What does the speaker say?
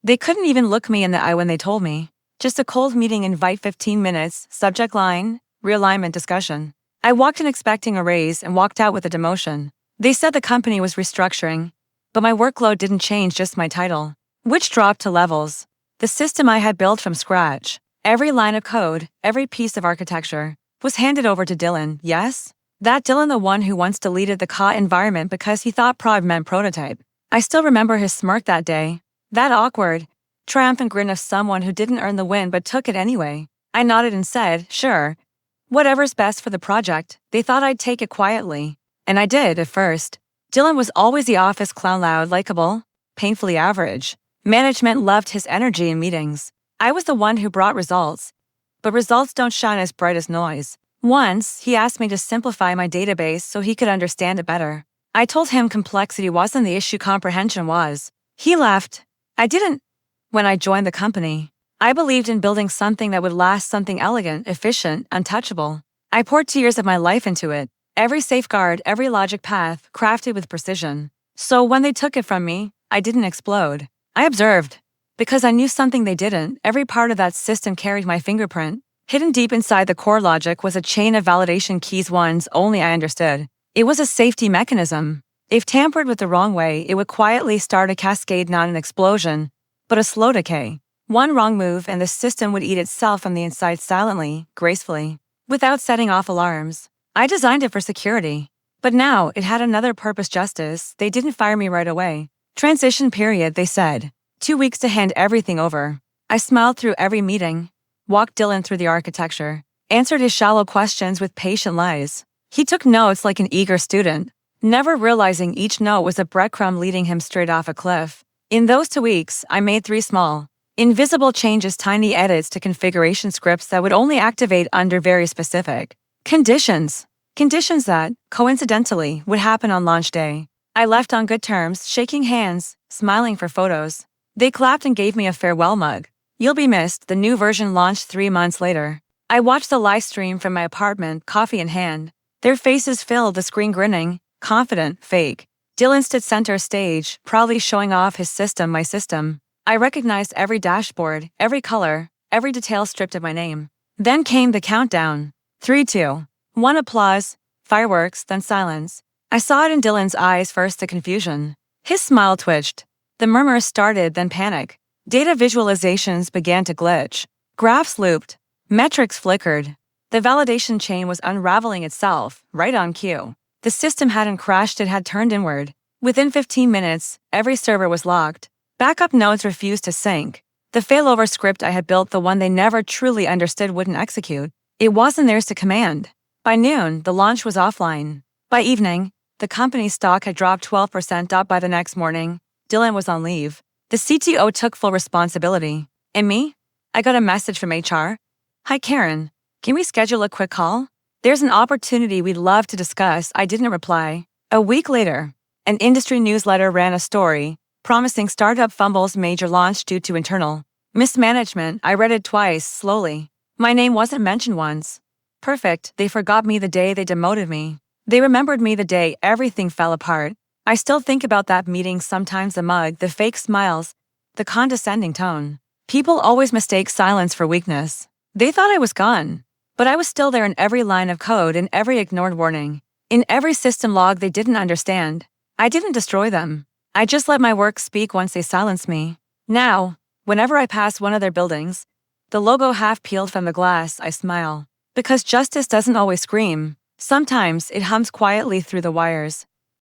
They couldn't even look me in the eye when they told me. Just a cold meeting invite 15 minutes, subject line, realignment discussion. I walked in expecting a raise and walked out with a demotion. They said the company was restructuring, but my workload didn't change, just my title, which dropped to levels. The system I had built from scratch, every line of code, every piece of architecture, was handed over to Dylan. Yes? That Dylan, the one who once deleted the CA environment because he thought prod meant prototype. I still remember his smirk that day. That awkward, triumphant grin of someone who didn't earn the win but took it anyway. I nodded and said, sure. Whatever's best for the project. They thought I'd take it quietly. And I did at first. Dylan was always the office clown, loud, likable, painfully average. Management loved his energy in meetings. I was the one who brought results. But results don't shine as bright as noise. Once, he asked me to simplify my database so he could understand it better. I told him complexity wasn't the issue, comprehension was. He laughed. I didn't. When I joined the company, I believed in building something that would last, something elegant, efficient, untouchable. I poured 2 years of my life into it. Every safeguard, every logic path, crafted with precision. So when they took it from me, I didn't explode. I observed. Because I knew something they didn't, every part of that system carried my fingerprint. Hidden deep inside the core logic was a chain of validation keys, ones only I understood. It was a safety mechanism. If tampered with the wrong way, it would quietly start a cascade, not an explosion, but a slow decay. One wrong move and the system would eat itself from the inside silently, gracefully, without setting off alarms. I designed it for security. But now, it had another purpose: justice. They didn't fire me right away. Transition period, they said. 2 weeks to hand everything over. I smiled through every meeting, walked Dylan through the architecture, answered his shallow questions with patient lies. He took notes like an eager student, never realizing each note was a breadcrumb leading him straight off a cliff. In those 2 weeks, I made 3 small, invisible changes, tiny edits to configuration scripts that would only activate under very specific conditions. Conditions that, coincidentally, would happen on launch day. I left on good terms, shaking hands, smiling for photos. They clapped and gave me a farewell mug. You'll be missed. The new version launched 3 months later. I watched the live stream from my apartment, coffee in hand. Their faces filled the screen, grinning, confident, fake. Dylan stood center stage, proudly showing off his system, my system. I recognized every dashboard, every color, every detail stripped of my name. Then came the countdown. 3, 2, 1, applause, fireworks, then silence. I saw it in Dylan's eyes first, the confusion. His smile twitched. The murmurs started, then panic. Data visualizations began to glitch. Graphs looped. Metrics flickered. The validation chain was unraveling itself, right on cue. The system hadn't crashed, it had turned inward. Within 15 minutes, every server was locked. Backup nodes refused to sync. The failover script I had built, the one they never truly understood, wouldn't execute. It wasn't theirs to command. By noon, the launch was offline. By evening, the company's stock had dropped 12%. By the next morning, Dylan was on leave. The CTO took full responsibility. And me? I got a message from HR. Hi Karen, can we schedule a quick call? There's an opportunity we'd love to discuss. I didn't reply. A week later, an industry newsletter ran a story promising startup fumbles, major launch due to internal mismanagement. I read it twice, slowly. My name wasn't mentioned once. Perfect, they forgot me the day they demoted me. They remembered me the day everything fell apart. I still think about that meeting sometimes, the mug, the fake smiles, the condescending tone. People always mistake silence for weakness. They thought I was gone. But I was still there in every line of code, in every ignored warning, in every system log they didn't understand. I didn't destroy them. I just let my work speak once they silenced me. Now, whenever I pass one of their buildings, the logo half peeled from the glass, I smile. Because justice doesn't always scream. Sometimes it hums quietly through the wires.